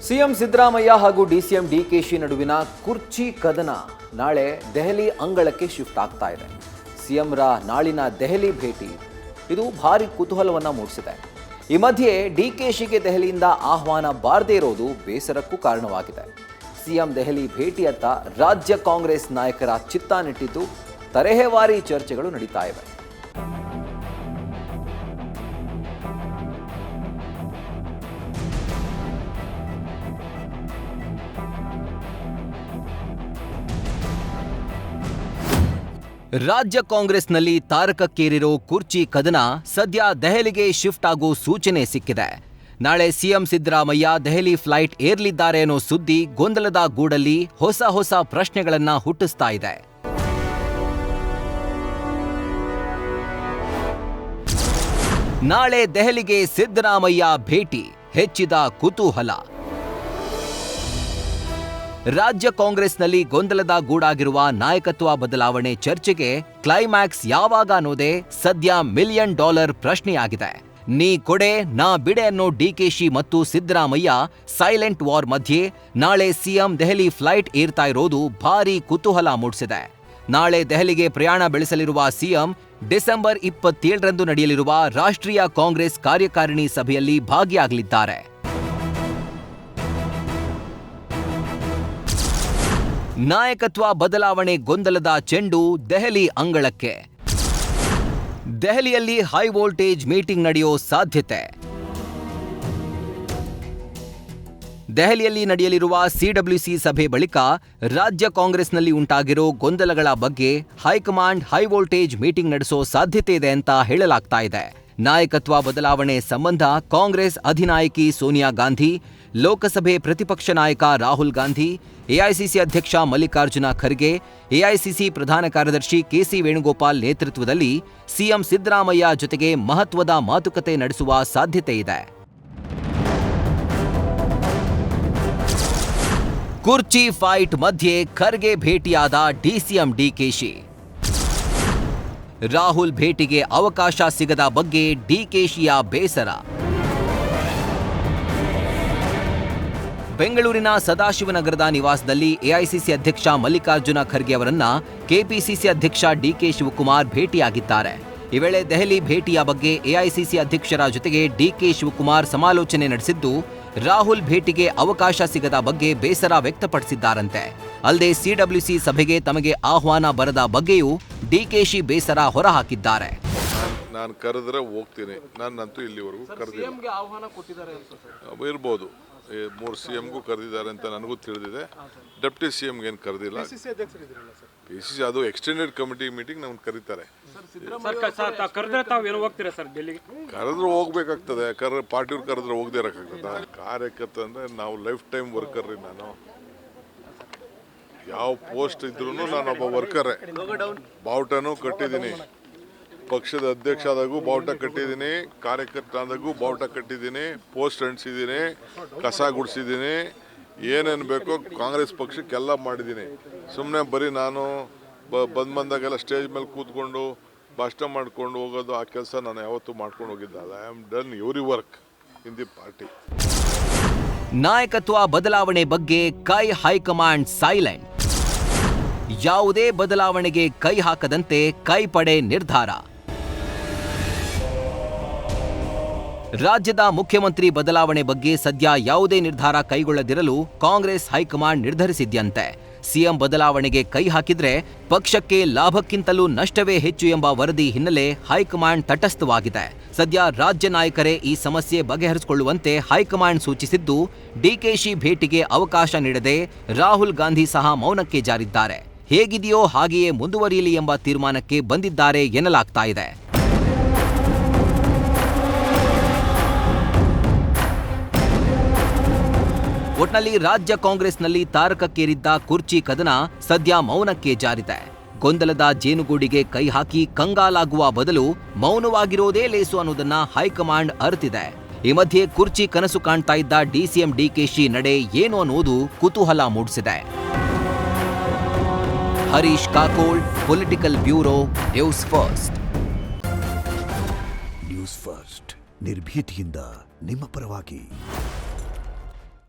CM Siddaramaiah ಹಾಗೂ DCM DKShi ನಡುವಿನ ಕುರ್ಚಿ ಕದನ ನಾಳೆ ದೆಹಲಿ ಅಂಗಳಕ್ಕೆ ಶಿಫ್ಟ್ ಆಗ್ತಾ ಇದೆ. ಸಿಎಂರ ನಾಳಿನ ದೆಹಲಿ ಭೇಟಿ ಇದು ಭಾರಿ ಕುತೂಹಲವನ್ನ ಮೂಡಿಸಿದೆ. ಈ ಮಧ್ಯೆ ಡಿಕೆಶಿಗೆ ದೆಹಲಿಯಿಂದ ಆಹ್ವಾನ ಬಾರದೇ ಇರೋದು ಬೇಸರಕ್ಕೂ ಕಾರಣವಾಗಿದೆ. ಸಿಎಂ ದೆಹಲಿ ಭೇಟಿಯತ್ತ ರಾಜ್ಯ ಕಾಂಗ್ರೆಸ್ ನಾಯಕರ ಚಿತ್ತ ನೆಟ್ಟಿದ್ದು ತರಹೇವಾರಿ ಚರ್ಚೆಗಳು ನಡೀತಾ ಇವೆ. ರಾಜ್ಯ ಕಾಂಗ್ರೆಸ್ನಲ್ಲಿ ತಾರಕಕ್ಕೇರಿರೋ ಕುರ್ಚಿ ಕದನ ಸದ್ಯ ದೆಹಲಿಗೆ ಶಿಫ್ಟ್ ಆಗೋ ಸೂಚನೆ ಸಿಕ್ಕಿದೆ. ನಾಳೆ ಸಿಎಂ ಸಿದ್ದರಾಮಯ್ಯ ದೆಹಲಿ ಫ್ಲೈಟ್ ಏರ್ಲಿದ್ದಾರೆ ಅನ್ನೋ ಸುದ್ದಿ ಗೊಂದಲದ ಗೂಡಲ್ಲಿ ಹೊಸ ಪ್ರಶ್ನೆಗಳನ್ನ ಹುಟ್ಟಿಸ್ತಾ ಇದೆ. ನಾಳೆ ದೆಹಲಿಗೆ ಸಿದ್ದರಾಮಯ್ಯ ಭೇಟಿ ಹೆಚ್ಚಿದ ಕುತೂಹಲ. ರಾಜ್ಯ ಕಾಂಗ್ರೆಸ್ನಲ್ಲಿ ಗೊಂದಲದ ಗೂಡಾಗಿರುವ ನಾಯಕತ್ವ ಬದಲಾವಣೆ ಚರ್ಚೆಗೆ ಕ್ಲೈಮ್ಯಾಕ್ಸ್ ಯಾವಾಗ ಅನ್ನೋದೇ ಸದ್ಯ $1 ಮಿಲಿಯನ್ ಪ್ರಶ್ನೆಯಾಗಿದೆ. ನೀ ಕೊಡೆ ನಾ ಬಿಡೆ ಅನ್ನೋ ಡಿಕೆಶಿ ಮತ್ತು ಸಿದ್ದರಾಮಯ್ಯ ಸೈಲೆಂಟ್ ವಾರ್ ಮಧ್ಯೆ ನಾಳೆ ಸಿಎಂ ದೆಹಲಿ ಫ್ಲೈಟ್ ಏರ್ತಾ ಇರೋದು ಭಾರೀ ಕುತೂಹಲ ಮೂಡಿಸಿದೆ. ನಾಳೆ ದೆಹಲಿಗೆ ಪ್ರಯಾಣ ಬೆಳೆಸಲಿರುವ ಸಿಎಂ ಡಿಸೆಂಬರ್ 27ರಂದು ನಡೆಯಲಿರುವ ರಾಷ್ಟ್ರೀಯ ಕಾಂಗ್ರೆಸ್ ಕಾರ್ಯಕಾರಿಣಿ ಸಭೆಯಲ್ಲಿ ಭಾಗಿಯಾಗಲಿದ್ದಾರೆ. ನಾಯಕತ್ವ ಬದಲಾವಣೆ ಗೊಂದಲದ ಚೆಂಡು ದೆಹಲಿ ಅಂಗಳಕ್ಕೆ. ದೆಹಲಿಯಲ್ಲಿ ಹೈ ವೋಲ್ಟೇಜ್ ಮೀಟಿಂಗ್ ನಡೆಯೋ ಸಾಧ್ಯತೆ. ದೆಹಲಿಯಲ್ಲಿ ನಡೆಯಲಿರುವ ಸಿಡಬ್ಲ್ಯೂಸಿ ಸಭೆ ಬಳಿಕ ರಾಜ್ಯ ಕಾಂಗ್ರೆಸ್ನಲ್ಲಿ ಉಂಟಾಗಿರೋ ಗೊಂದಲಗಳ ಬಗ್ಗೆ ಹೈಕಮಾಂಡ್ ಹೈ ವೋಲ್ಟೇಜ್ ಮೀಟಿಂಗ್ ನಡೆಸೋ ಸಾಧ್ಯತೆ ಇದೆ ಅಂತ ಹೇಳಲಾಗ್ತಾ ಇದೆ. ನಾಯಕತ್ವ ಬದಲಾವಣೆ ಸಂಬಂಧ ಕಾಂಗ್ರೆಸ್ ಅಧಿನಾಯಕಿ ಸೋನಿಯಾ ಗಾಂಧಿ, ಲೋಕಸಭೆ ಪ್ರತಿಪಕ್ಷ ನಾಯಕ ರಾಹುಲ್ ಗಾಂಧಿ, ಎಐಸಿಸಿ ಅಧ್ಯಕ್ಷ ಮಲ್ಲಿಕಾರ್ಜುನ ಖರ್ಗೆ, ಎಐಸಿಸಿ ಪ್ರಧಾನ ಕಾರ್ಯದರ್ಶಿ ಕೆಸಿ ವೇಣುಗೋಪಾಲ್ ನೇತೃತ್ವದಲ್ಲಿ ಸಿಎಂ ಸಿದ್ದರಾಮಯ್ಯ ಜೊತೆಗೆ ಮಹತ್ವದ ಮಾತುಕತೆ ನಡೆಸುವ ಸಾಧ್ಯತೆ ಇದೆ. ಕುರ್ಚಿ ಫೈಟ್ ಮಧ್ಯೆ ಖರ್ಗೆ ಭೇಟಿಯಾದ ಡಿಸಿಎಂ ಡಿಕೆಶಿ. ರಾಹುಲ್ ಭೇಟಿಗೆ ಅವಕಾಶ ಸಿಗದ ಬಗ್ಗೆ ಡಿಕೆಶಿಯ ಬೇಸರ. ಬೆಂಗಳೂರಿನ ಸದಾಶಿವನಗರದ ನಿವಾಸದಲ್ಲಿ ಎಐಸಿಸಿ ಅಧ್ಯಕ್ಷ ಮಲ್ಲಿಕಾರ್ಜುನ ಖರ್ಗೆ ಅವರನ್ನ ಕೆಪಿಸಿಸಿ ಅಧ್ಯಕ್ಷ ಡಿಕೆ ಶಿವಕುಮಾರ್ ಭೇಟಿಯಾಗಿದ್ದಾರೆ. ಈ ವೇಳೆ ದೆಹಲಿ ಭೇಟಿಯ ಬಗ್ಗೆ ಎಐಸಿಸಿ ಅಧ್ಯಕ್ಷರ ಜೊತೆಗೆ ಡಿಕೆ ಶಿವಕುಮಾರ್ ಸಮಾಲೋಚನೆ ನಡೆಸಿದ್ದು, ರಾಹುಲ್ ಭೇಟಿಗೆ ಅವಕಾಶ ಸಿಗದ ಬಗ್ಗೆ ಬೇಸರ ವ್ಯಕ್ತಪಡಿಸಿದ್ದಾರಂತೆ. ಅಲ್ಲದೆ ಸಿಡಬ್ಲ್ಯೂಸಿ ಸಭೆಗೆ ತಮಗೆ ಆಹ್ವಾನ ಬರದ ಬಗ್ಗೆಯೂ ಡಿಕೆಶಿ ಬೇಸರ ಹೊರಹಾಕಿದ್ದಾರೆ. ನಾನು ಕರೆದ್ರೆ ಹೋಗ್ತೀನಿ, ನನ್ನಂತೂ ಇಲ್ಲಿವರೆಗೂ ಕರೆದಿಲ್ಲ. ಇರ್ಬೋದು, 3 CMಗೂ ಕರೆದಿದ್ದಾರೆ ಅಂತ ನನಗೂ ತಿಳಿದಿದೆ. ಡೆಪ್ಟಿ CMಗೆ ಏನು ಕರೆದಿಲ್ಲ. PCC ಅದು ಎಕ್ಸ್ಟೆಂಡೆಡ್ ಕಮಿಟಿ ಮೀಟಿಂಗ್ ನಮ್ಗೆ ಕರೀತಾರೆ. ಕರೆದ್ರೆ ಹೋಗ್ಬೇಕಾಗ್ತದೆ. ಪಾರ್ಟಿಯವ್ರು ಕರೆದ್ರೆ ಹೋಗದೆ ಇರೋಕ್ಕಾಗ್ತದ? ಕಾರ್ಯಕರ್ತ ಅಂದರೆ ನಾವು ಲೈಫ್ ಟೈಮ್ ವರ್ಕರ್ ರೀ. ನಾನು ಯಾವ ಪೋಸ್ಟ್ ಇದ್ರೂ ನಾನೊಬ್ಬ ವರ್ಕರೇ. ಬಾವುಟನೂ ಕಟ್ಟಿದ್ದೀನಿ, ಪಕ್ಷದ ಅಧ್ಯಕ್ಷ ಆದಾಗೂ ಬಾವುಟ ಕಟ್ಟಿದ್ದೀನಿ, ಕಾರ್ಯಕರ್ತ ಆದಾಗೂ ಬಾವುಟ ಕಟ್ಟಿದ್ದೀನಿ, ಪೋಸ್ಟ್ ಅಂಟಿಸಿದ್ದೀನಿ, ಕಸ ಗುಡಿಸಿದ್ದೀನಿ, ಏನೇನು ಬೇಕೋ ಕಾಂಗ್ರೆಸ್ ಪಕ್ಷಕ್ಕೆಲ್ಲ ಮಾಡಿದ್ದೀನಿ. ಸುಮ್ಮನೆ ಬರೀ ನಾನು ಬಂದಾಗೆಲ್ಲ ಸ್ಟೇಜ್ ಮೇಲೆ ಕೂತ್ಕೊಂಡು ಭಾಷಣ ಮಾಡ್ಕೊಂಡು ಹೋಗೋದು, ಆ ಕೆಲಸ ನಾನು ಯಾವತ್ತೂ ಮಾಡ್ಕೊಂಡು ಹೋಗಿದ್ದಲ್ಲ. I am done every work in the party. ನಾಯಕತ್ವ ಬದಲಾವಣೆ ಬಗ್ಗೆ ಹೈಕಮಾಂಡ್ ಸೈಲೆಂಟ್. ಯಾವುದೇ ಬದಲಾವಣೆಗೆ ಕೈ ಹಾಕದಂತೆ ಕೈಪಡೆ ನಿರ್ಧಾರ. ರಾಜ್ಯದ ಮುಖ್ಯಮಂತ್ರಿ ಬದಲಾವಣೆ ಬಗ್ಗೆ ಸದ್ಯ ಯಾವುದೇ ನಿರ್ಧಾರ ಕೈಗೊಳ್ಳದಿರಲು ಕಾಂಗ್ರೆಸ್ ಹೈಕಮಾಂಡ್ ನಿರ್ಧರಿಸಿದ್ಯಂತೆ. ಸಿಎಂ ಬದಲಾವಣೆಗೆ ಕೈ ಹಾಕಿದ್ರೆ ಪಕ್ಷಕ್ಕೆ ಲಾಭಕ್ಕಿಂತಲೂ ನಷ್ಟವೇ ಹೆಚ್ಚು ಎಂಬ ವರದಿ ಹಿನ್ನೆಲೆ ಹೈಕಮಾಂಡ್ ತಟಸ್ಥವಾಗಿದೆ. ಸದ್ಯ ರಾಜ್ಯ ನಾಯಕರೇ ಈ ಸಮಸ್ಯೆ ಬಗೆಹರಿಸಿಕೊಳ್ಳುವಂತೆ ಹೈಕಮಾಂಡ್ ಸೂಚಿಸಿದ್ದು, ಡಿಕೆಶಿ ಭೇಟಿಗೆ ಅವಕಾಶ ನೀಡದೆ ರಾಹುಲ್ ಗಾಂಧಿ ಸಹ ಮೌನಕ್ಕೆ ಜಾರಿದ್ದಾರೆ. ಹೇಗಿದೆಯೋ ಹಾಗೆಯೇ ಮುಂದುವರಿಯಲಿ ಎಂಬ ತೀರ್ಮಾನಕ್ಕೆ ಬಂದಿದ್ದಾರೆ ಎನ್ನಲಾಗ್ತಾ ಇದೆ. ಒಟ್ನಲ್ಲಿ ರಾಜ್ಯ ಕಾಂಗ್ರೆಸ್ನಲ್ಲಿ ತಾರಕಕ್ಕೇರಿದ್ದ ಕುರ್ಚಿ ಕದನ ಸದ್ಯ ಮೌನಕ್ಕೆ ಜಾರಿದೆ. ಗೊಂದಲದ ಜೇನುಗೂಡಿಗೆ ಕೈ ಹಾಕಿ ಕಂಗಾಲಾಗುವ ಬದಲು ಮೌನವಾಗಿರೋದೇ ಲೇಸು ಅನ್ನೋದನ್ನ ಹೈಕಮಾಂಡ್ ಅರಿತಿದೆ. ಈ ಮಧ್ಯೆ ಕುರ್ಚಿ ಕನಸು ಕಾಣ್ತಾ ಇದ್ದ ಡಿಸಿಎಂ ಡಿಕೆಶಿ ನಡೆ ಏನು ಅನ್ನೋದು ಕುತೂಹಲ ಮೂಡಿಸಿದೆ. Harish Kakol, political bureau, news first. News first ನಿರ್ಭೀತಿಯಿಂದ ನಿಮ್ಮ ಪರವಾಗಿ.